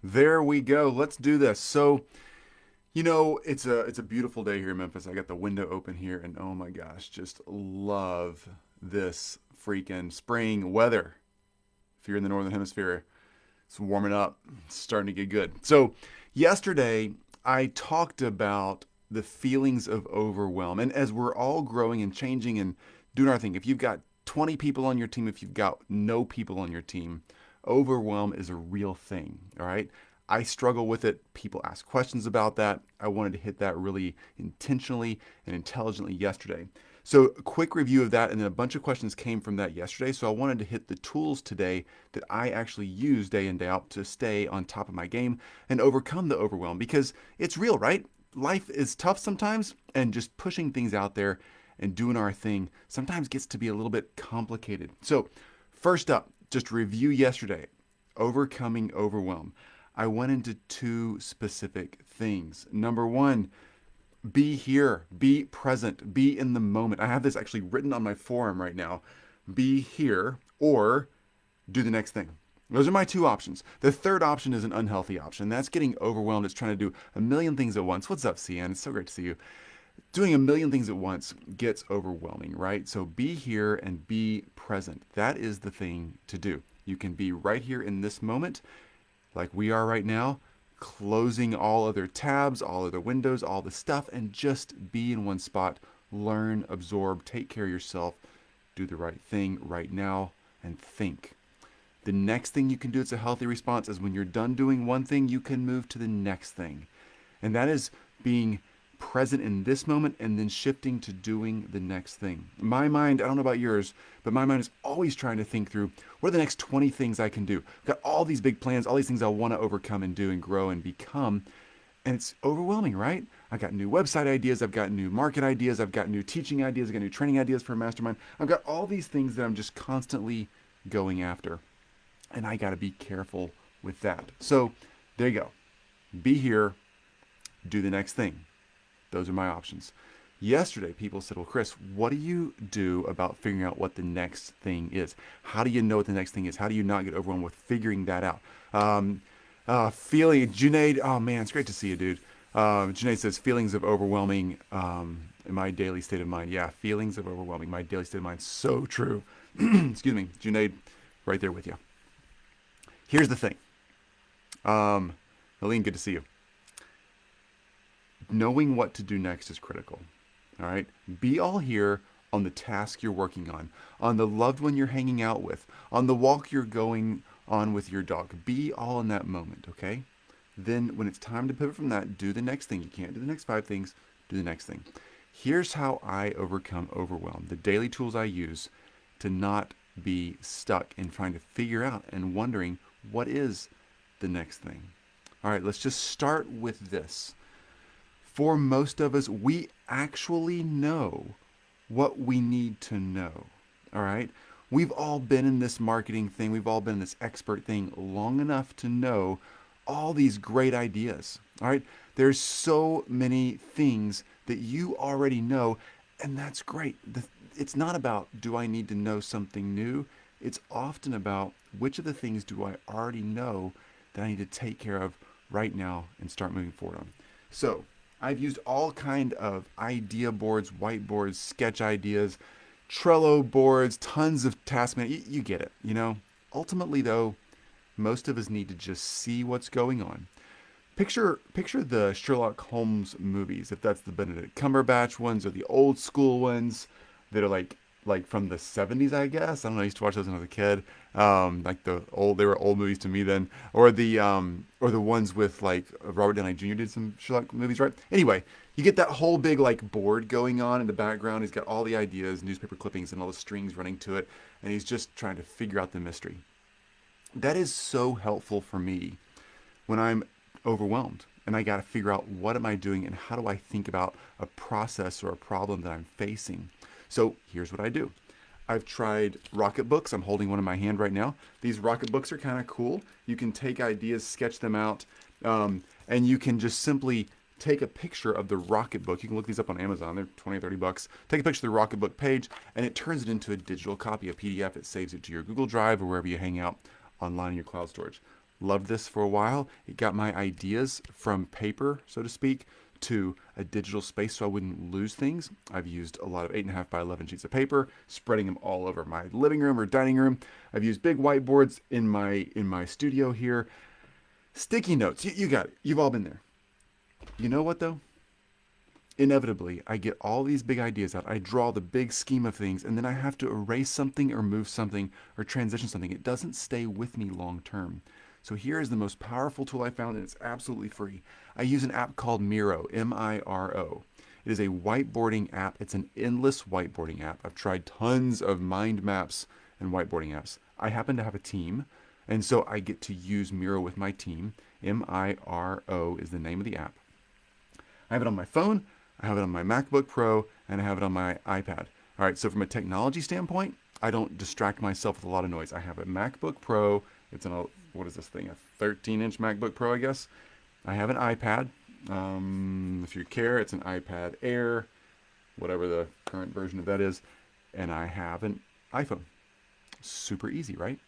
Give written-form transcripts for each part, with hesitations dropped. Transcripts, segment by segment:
There we go. Let's do this. So, it's a beautiful day here in Memphis. I got the window open here and oh my gosh, just love this freaking spring weather. If you're in the northern hemisphere, it's warming up. It's starting to get good. So, yesterday I talked about the feelings of overwhelm. And as we're all growing and changing and doing our thing, if you've got 20 people on your team, if you've got no people on your team, overwhelm is a real thing. All right. I struggle with it. People ask questions about that. I wanted to hit that really intentionally and intelligently yesterday. So, a quick review of that, and then a bunch of questions came from that yesterday. So, I wanted to hit the tools today that I actually use day in, day out to stay on top of my game and overcome the overwhelm because it's real, right? Life is tough sometimes, and just pushing things out there and doing our thing sometimes gets to be a little bit complicated. So, first up, just review yesterday overcoming overwhelm. I went into two specific things. Number one, be here, be present, be in the moment. I have this actually written on my forum right now. Be here or do the next thing. Those are my two options. The third option is an unhealthy option. That's getting overwhelmed. It's trying to do a million things at once. What's up, CN? It's so great to see you. Doing a million things at once gets overwhelming, right? So be here and be present. That is the thing to do. You can be right here in this moment like we are right now, closing all other tabs, all other windows, all the stuff, and just be in one spot. Learn, absorb, take care of yourself, do the right thing right now, and think. The next thing you can do, it's a healthy response, is when you're done doing one thing, you can move to the next thing. And that is being present in this moment and then shifting to doing the next thing. My mind, I don't know about yours, but my mind is always trying to think through what are the next 20 things I can do. I've got all these big plans, all these things I want to overcome and do and grow and become. And it's overwhelming, right? I've got new website ideas, I've got new market ideas, I've got new teaching ideas, I've got new training ideas for a mastermind. I've got all these things that I'm just constantly going after. And I got to be careful with that. So there you go. Be here, do the next thing. Those are my options. Yesterday, people said, well, Chris, what do you do about figuring out what the next thing is? How do you know what the next thing is? How do you not get overwhelmed with figuring that out? Junaid, oh man, it's great to see you, dude. Junaid says, feelings of overwhelming in my daily state of mind. Yeah, feelings of overwhelming, my daily state of mind. So true. Excuse me, Junaid, right there with you. Here's the thing. Aline, good to see you. Knowing what to do next is critical. All right. Be all here on the task you're working on the loved one you're hanging out with, on the walk you're going on with your dog. Be all in that moment. Okay. Then when it's time to pivot from that, do the next thing. You can't do the next five things, do the next thing. Here's how I overcome overwhelm. The daily tools I use to not be stuck in trying to figure out and wondering what is the next thing. All right, let's just start with this. For most of us, we actually know what we need to know. All right? We've all been in this marketing thing, we've all been in this expert thing long enough to know all these great ideas. All right? There's so many things that you already know, and that's great. It's not about do I need to know something new? It's often about which of the things do I already know that I need to take care of right now and start moving forward on. So, I've used all kind of idea boards, whiteboards, sketch ideas, Trello boards, tons of task management. You get it, you know. Ultimately, though, most of us need to just see what's going on. Picture the Sherlock Holmes movies, if that's the Benedict Cumberbatch ones or the old school ones that are like from the 70s, I guess. I don't know. I used to watch those when I was a kid. They were old movies to me then, or the ones with like Robert Downey Jr. did some Sherlock movies, right? Anyway, you get that whole big like board going on in the background. He's got all the ideas, newspaper clippings, and all the strings running to it, and he's just trying to figure out the mystery. That is so helpful for me when I'm overwhelmed and I got to figure out what am I doing and how do I think about a process or a problem that I'm facing. So here's what I do. I've tried rocket books. I'm holding one in my hand right now. These rocket books are kind of cool. You can take ideas, sketch them out, and you can just simply take a picture of the rocket book. You can look these up on Amazon. They're 20 or 30 bucks. Take a picture of the rocket book page, and it turns it into a digital copy, a PDF. It saves it to your Google Drive or wherever you hang out online in your cloud storage. Loved this for a while. It got my ideas from paper, so to speak, to a digital space so I wouldn't lose things. I've used a lot of 8.5 by 11 sheets of paper, spreading them all over my living room or dining room. I've used big whiteboards in my studio here. Sticky notes, you got it. You've all been there. You know what though? Inevitably, I get all these big ideas out. I draw the big scheme of things, and then I have to erase something or move something or transition something. It doesn't stay with me long term. So here is the most powerful tool I found, and it's absolutely free. I use an app called Miro, M-I-R-O. It is a whiteboarding app. It's an endless whiteboarding app. I've tried tons of mind maps and whiteboarding apps. I happen to have a team, and so I get to use Miro with my team. M-I-R-O is the name of the app. I have it on my phone, I have it on my MacBook Pro, and I have it on my iPad. All right, so from a technology standpoint, I don't distract myself with a lot of noise. I have a MacBook Pro. It's an, what is this thing, a 13-inch MacBook Pro, I guess. I have an iPad. If you care, it's an iPad Air, whatever the current version of that is. And I have an iPhone. Super easy, right?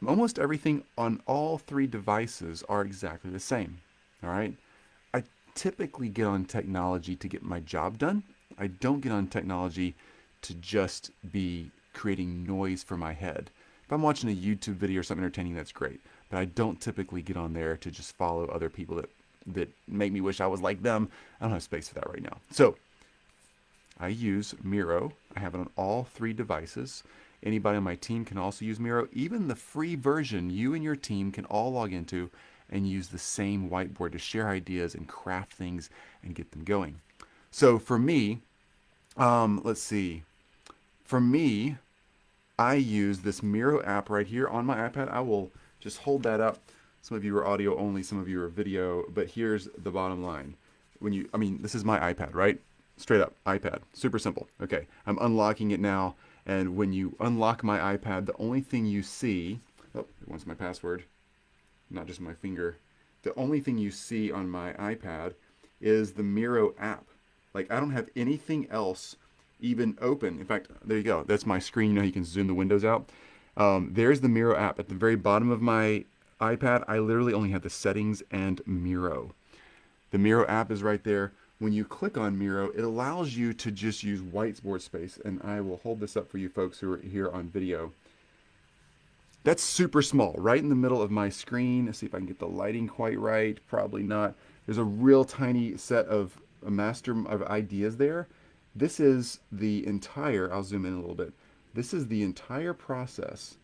Almost everything on all three devices are exactly the same, all right? I typically get on technology to get my job done. I don't get on technology to just be creating noise for my head. If I'm watching a YouTube video or something entertaining, that's great. But I don't typically get on there to just follow other people that make me wish I was like them. I don't have space for that right now. So I use Miro. I have it on all three devices. Anybody on my team can also use Miro. Even the free version, you and your team can all log into and use the same whiteboard to share ideas and craft things and get them going. So for me, let's see. For me, I use this Miro app right here on my iPad. I will just hold that up. Some of you are audio only, some of you are video, but here's the bottom line. This is my iPad, right? Straight up, iPad, super simple. Okay, I'm unlocking it now, and when you unlock my iPad, the only thing you see, oh, it wants my password, not just my finger. The only thing you see on my iPad is the Miro app. Like, I don't have anything else even open. In fact, there you go. That's my screen. You know, you can zoom the windows out. There's the Miro app. At the very bottom of my iPad, I literally only have the settings and Miro. The Miro app is right there. When you click on Miro, it allows you to just use whiteboard space. And I will hold this up for you folks who are here on video. That's super small, right in the middle of my screen. Let's see if I can get the lighting quite right. Probably not. There's a real tiny set of ideas there. This is the entire, I'll zoom in a little bit. This is the entire process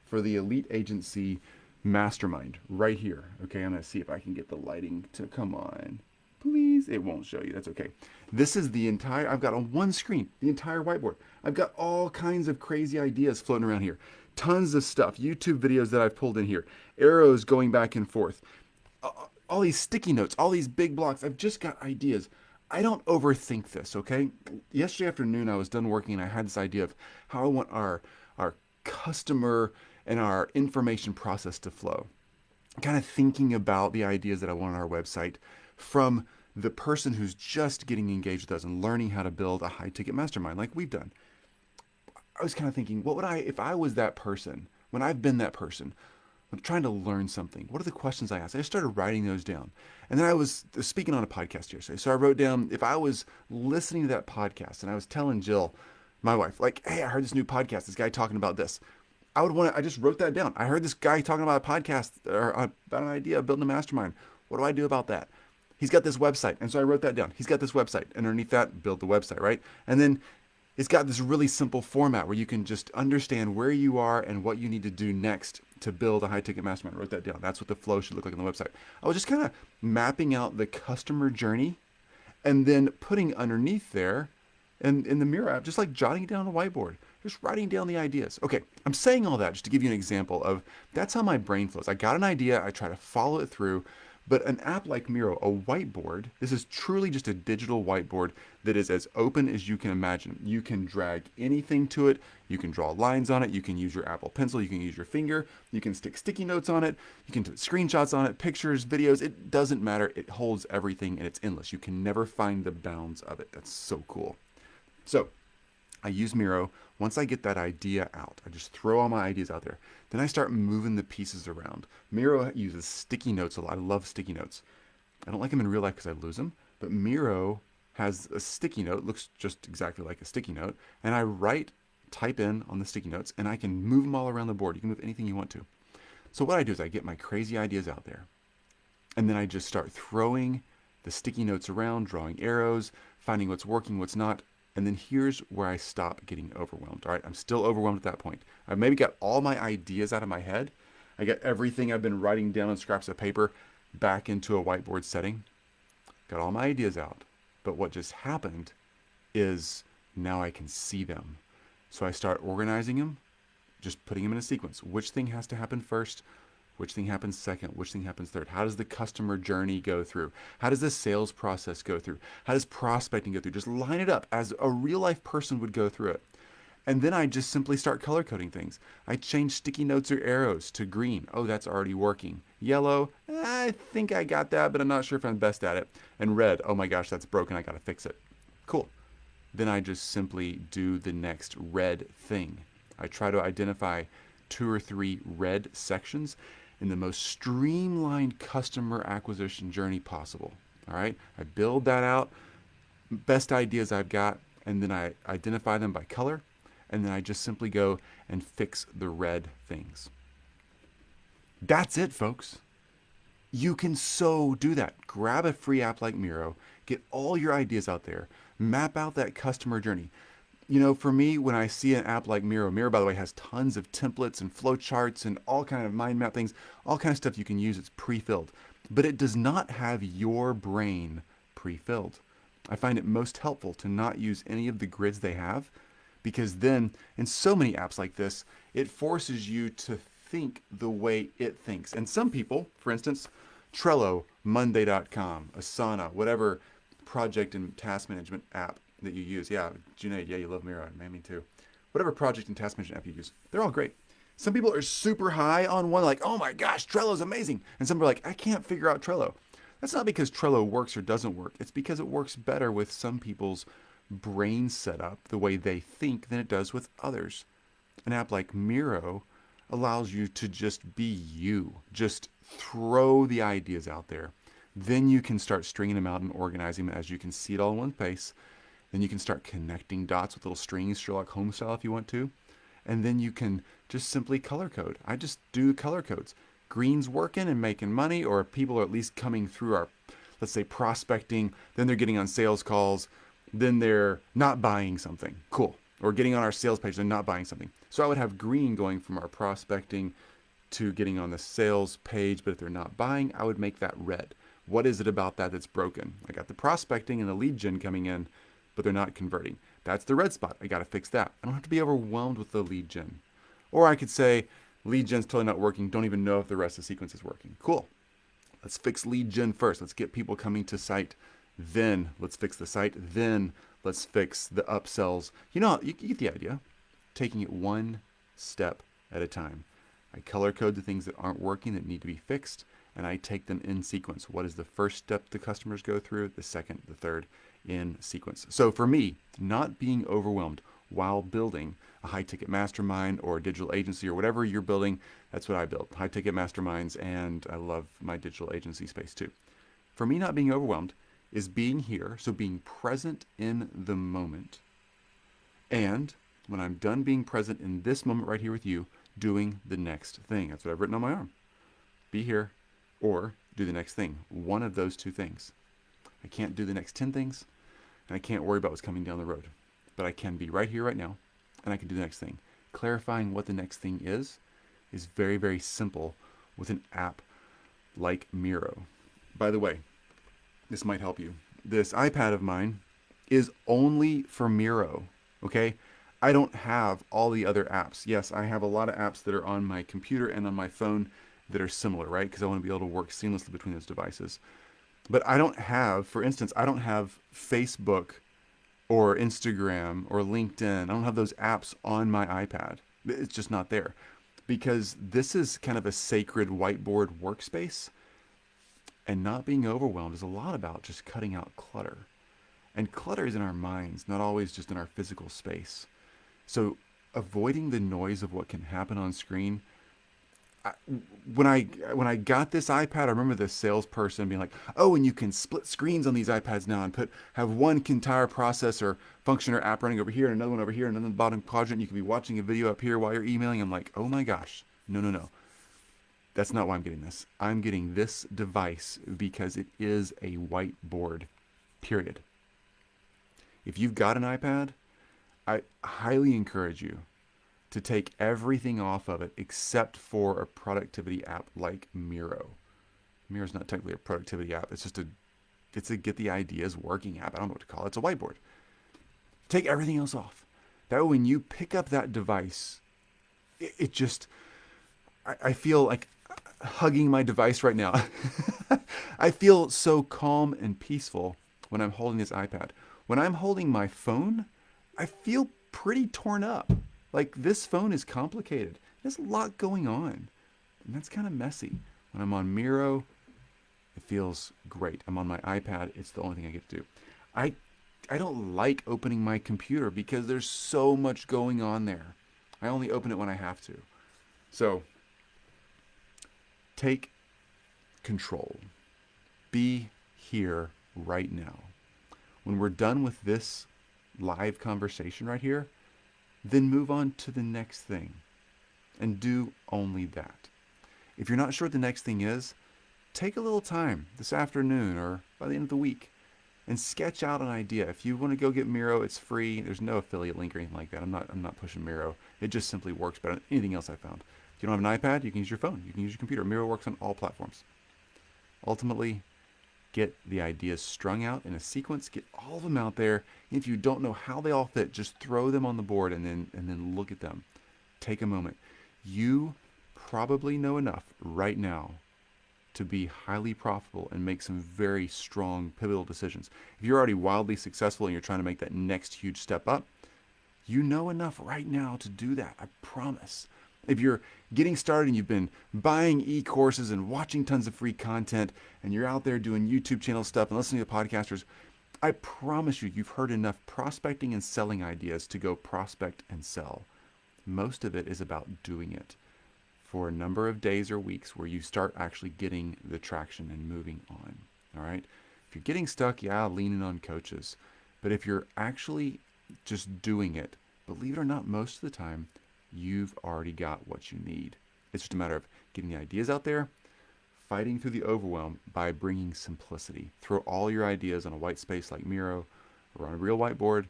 for the Elite Agency Mastermind right here. Okay, I'm gonna see if I can get the lighting to come on. Please, it won't show you, that's okay. This is the entire, I've got on one screen, the entire whiteboard. I've got all kinds of crazy ideas floating around here. Tons of stuff, YouTube videos that I've pulled in here, arrows going back and forth, all these sticky notes, all these big blocks. I've just got ideas. I don't overthink this, okay? Yesterday afternoon, I was done working and I had this idea of how I want our customer and our information process to flow. Kind of thinking about the ideas that I want on our website from the person who's just getting engaged with us and learning how to build a high-ticket mastermind like we've done. I was kind of thinking, what would if I was that person, when I've been that person, I'm trying to learn something. What are the questions I ask? I just started writing those down. And then I was speaking on a podcast yesterday. So I wrote down, if I was listening to that podcast and I was telling Jill, my wife, like, hey, I heard this new podcast, this guy talking about this. I just wrote that down. I heard this guy talking about a podcast or about an idea of building a mastermind. What do I do about that? He's got this website. And so I wrote that down. He's got this website. And underneath that, build the website, right? And then it's got this really simple format where you can just understand where you are and what you need to do next to build a high-ticket mastermind. I wrote that down. That's what the flow should look like on the website. I was just kind of mapping out the customer journey and then putting underneath there in the Miro app, just like jotting it down on a whiteboard, just writing down the ideas. Okay, I'm saying all that just to give you an example of that's how my brain flows. I got an idea, I try to follow it through. But an app like Miro, a whiteboard, this is truly just a digital whiteboard that is as open as you can imagine. You can drag anything to it. You can draw lines on it. You can use your Apple Pencil. You can use your finger. You can stick sticky notes on it. You can do screenshots on it, pictures, videos. It doesn't matter. It holds everything and it's endless. You can never find the bounds of it. That's so cool. So I use Miro Once I get that idea out, I just throw all my ideas out there. Then I start moving the pieces around. Miro uses sticky notes a lot. I love sticky notes. I don't like them in real life because I lose them, but Miro has a sticky note, looks just exactly like a sticky note, and I type in on the sticky notes, and I can move them all around the board. You can move anything you want to. So what I do is I get my crazy ideas out there, and then I just start throwing the sticky notes around, drawing arrows, finding what's working, what's not. And then here's where I stop getting overwhelmed. All right, I'm still overwhelmed at that point. I've maybe got all my ideas out of my head. I got everything I've been writing down on scraps of paper back into a whiteboard setting. Got all my ideas out. But what just happened is now I can see them. So I start organizing them, just putting them in a sequence. Which thing has to happen first? Which thing happens second? Which thing happens third? How does the customer journey go through? How does the sales process go through? How does prospecting go through? Just line it up as a real life person would go through it. And then I just simply start color coding things. I change sticky notes or arrows to green. Oh, that's already working. Yellow, I think I got that, but I'm not sure if I'm best at it. And red, oh my gosh, that's broken. I got to fix it. Cool. Then I just simply do the next red thing. I try to identify 2 or 3 red sections in the most streamlined customer acquisition journey possible. All right. I build that out, best ideas I've got, and then I identify them by color, and then I just simply go and fix the red things. That's it, folks. You can so do that. Grab a free app like Miro, get all your ideas out there, map out that customer journey. You know, for me, when I see an app like Miro, Miro, by the way, has tons of templates and flowcharts and all kind of mind map things, all kind of stuff you can use. It's pre-filled, but it does not have your brain pre-filled. I find it most helpful to not use any of the grids they have, because then in so many apps like this, it forces you to think the way it thinks. And some people, for instance, Trello, Monday.com, Asana, whatever project and task management app that you use. Yeah, Junaid, yeah, you love Miro. Man, me too. Whatever project and task management app you use, they're all great. Some people are super high on one, like, oh my gosh, Trello's amazing. And some are like, I can't figure out Trello. That's not because Trello works or doesn't work. It's because it works better with some people's brain setup, the way they think, than it does with others. An app like Miro allows you to just be you. Just throw the ideas out there. Then you can start stringing them out and organizing them as you can see it all in one place. Then you can start connecting dots with little strings, Sherlock Holmes style if you want to. And then you can just simply color code. I just do color codes. Green's working and making money, or people are at least coming through our, let's say, prospecting. Then they're getting on sales calls. Then they're not buying something. Cool. Or getting on our sales page and not buying something. So I would have green going from our prospecting to getting on the sales page. But if they're not buying, I would make that red. What is it about that that's broken? I got the prospecting and the lead gen coming in, but they're not converting. That's the red spot. I got to fix that. I don't have to be overwhelmed with the lead gen. Or I could say, lead gen's totally not working. Don't even know if the rest of the sequence is working. Cool. Let's fix lead gen first. Let's get people coming to site. Then let's fix the site. Then let's fix the upsells. You know, you get the idea. Taking it one step at a time. I color code the things that aren't working that need to be fixed, and I take them in sequence. What is the first step the customers go through? The second, the third, in sequence. So for me, not being overwhelmed while building a high-ticket mastermind or a digital agency or whatever you're building, that's what I build. High-ticket masterminds, and I love my digital agency space too. For me, not being overwhelmed is being here, so being present in the moment. And when I'm done being present in this moment right here with you, doing the next thing. That's what I've written on my arm. Be here or do the next thing. One of those two things. I can't do the next 10 things, and I can't worry about what's coming down the road. But I can be right here, right now, and I can do the next thing. Clarifying what the next thing is very, very simple with an app like Miro. By the way, this might help you. This iPad of mine is only for Miro, okay? I don't have all the other apps. Yes, I have a lot of apps that are on my computer and on my phone that are similar, right? Because I want to be able to work seamlessly between those devices. But I don't have, for instance, I don't have Facebook or Instagram or LinkedIn. I don't have those apps on my iPad. It's just not there. Because this is kind of a sacred whiteboard workspace. And not being overwhelmed is a lot about just cutting out clutter. And clutter is in our minds, not always just in our physical space. So avoiding the noise of what can happen on screen. I, when I got this iPad, I remember the salesperson being like, "Oh, and you can split screens on these iPads now and have one entire processor function or app running over here and another one over here and another in the bottom quadrant. You can be watching a video up here while you're emailing." I'm like, "Oh my gosh, no, no, no! That's not why I'm getting this. I'm getting this device because it is a whiteboard. Period. If you've got an iPad, I highly encourage you to take everything off of it except for a productivity app like Miro. Miro's not technically a productivity app. It's a get the ideas working app. I don't know what to call it. It's a whiteboard. Take everything else off. That way when you pick up that device, it just, I feel like hugging my device right now. I feel so calm and peaceful when I'm holding this iPad. When I'm holding my phone, I feel pretty torn up. Like, this phone is complicated. There's a lot going on. And that's kind of messy. When I'm on Miro, it feels great. I'm on my iPad. It's the only thing I get to do. I don't like opening my computer because there's so much going on there. I only open it when I have to. So, take control. Be here right now. When we're done with this live conversation right here, then move on to the next thing and do only that. If you're not sure what the next thing is, take a little time this afternoon or by the end of the week and sketch out an idea. If you want to go get Miro, it's free. There's no affiliate link or anything like that. I'm not pushing Miro. It just simply works better than anything else I found. If you don't have an iPad, you can use your phone. You can use your computer. Miro works on all platforms. Ultimately, get the ideas strung out in a sequence, get all of them out there. If you don't know how they all fit, just throw them on the board and then look at them. Take a moment. You probably know enough right now to be highly profitable and make some very strong, pivotal decisions. If you're already wildly successful and you're trying to make that next huge step up, you know enough right now to do that. I promise. If you're getting started and you've been buying e-courses and watching tons of free content and you're out there doing YouTube channel stuff and listening to podcasters, I promise you, you've heard enough prospecting and selling ideas to go prospect and sell. Most of it is about doing it for a number of days or weeks where you start actually getting the traction and moving on. All right. If you're getting stuck, yeah, leaning on coaches. But if you're actually just doing it, believe it or not, most of the time, you've already got what you need. It's just a matter of getting the ideas out there, fighting through the overwhelm by bringing simplicity. Throw all your ideas on a white space like Miro or on a real whiteboard.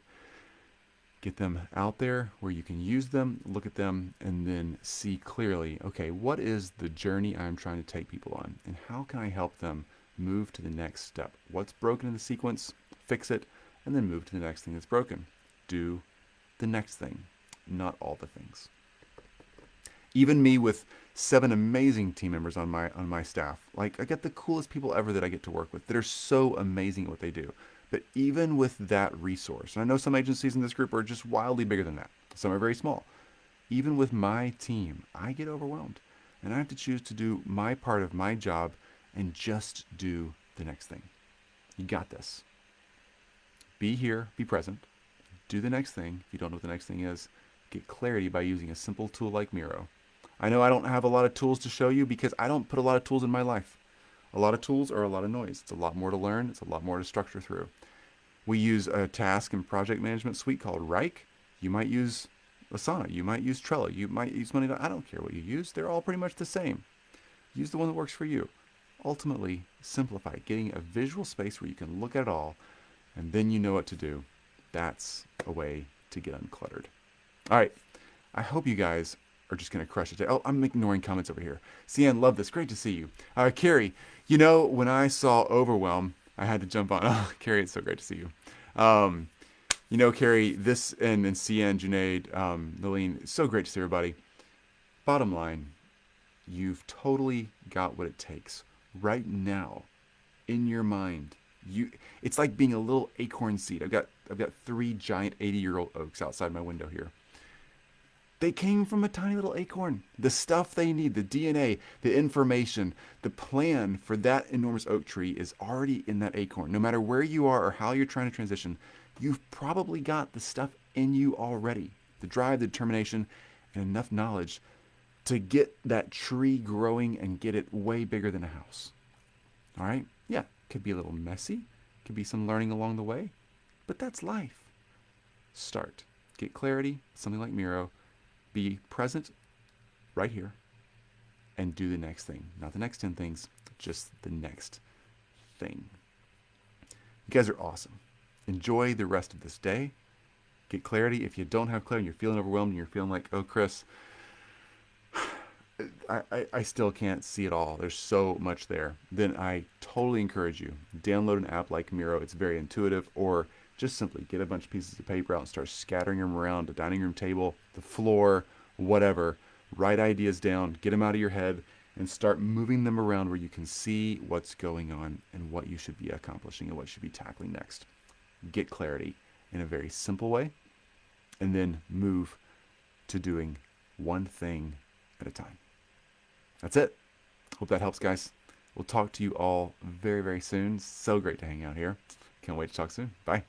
Get them out there where you can use them, look at them, and then see clearly, okay, what is the journey I'm trying to take people on? And how can I help them move to the next step? What's broken in the sequence? Fix it, and then move to the next thing that's broken. Do the next thing, not all the things. Even me with 7 amazing team members on my staff, like, I get the coolest people ever that I get to work with that are so amazing at what they do. But even with that resource, and I know some agencies in this group are just wildly bigger than that. Some are very small. Even with my team, I get overwhelmed. And I have to choose to do my part of my job and just do the next thing. You got this. Be here, be present. Do the next thing. If you don't know what the next thing is, get clarity by using a simple tool like Miro. I know I don't have a lot of tools to show you because I don't put a lot of tools in my life. A lot of tools are a lot of noise. It's a lot more to learn. It's a lot more to structure through. We use a task and project management suite called Rike. You might use Asana. You might use Trello. You might use Monday. I don't care what you use. They're all pretty much the same. Use the one that works for you. Ultimately, simplify. Getting a visual space where you can look at it all, and then you know what to do. That's a way to get uncluttered. All right. I hope you guys are just going to crush it today. Oh, I'm ignoring comments over here. Cian, love this. Great to see you. Carrie, when I saw Overwhelm, I had to jump on. Oh, Carrie, it's so great to see you. Carrie, this and Cian, Junaid, Nalene, so great to see everybody. Bottom line, you've totally got what it takes right now in your mind. It's like being a little acorn seed. I've got 3 giant 80-year-old oaks outside my window here. They came from a tiny little acorn. The stuff they need, the DNA, the information, the plan for that enormous oak tree is already in that acorn. No matter where you are or how you're trying to transition, you've probably got the stuff in you already. the drive, the determination, and enough knowledge to get that tree growing and get it way bigger than a house. All right? Yeah, could be a little messy, could be some learning along the way, but that's life. Start. Get clarity, something like Miro. Be present right here and do the next thing. Not the next 10 things, just the next thing. You guys are awesome. Enjoy the rest of this day. Get clarity. If you don't have clarity and you're feeling overwhelmed and you're feeling like, oh, Chris, I still can't see it all. There's so much there. Then I totally encourage you. Download an app like Miro. It's very intuitive. Or just simply get a bunch of pieces of paper out and start scattering them around the dining room table, the floor, whatever. Write ideas down. Get them out of your head and start moving them around where you can see what's going on and what you should be accomplishing and what you should be tackling next. Get clarity in a very simple way, and then move to doing one thing at a time. That's it. Hope that helps, guys. We'll talk to you all very, very soon. So great to hang out here. Can't wait to talk soon. Bye.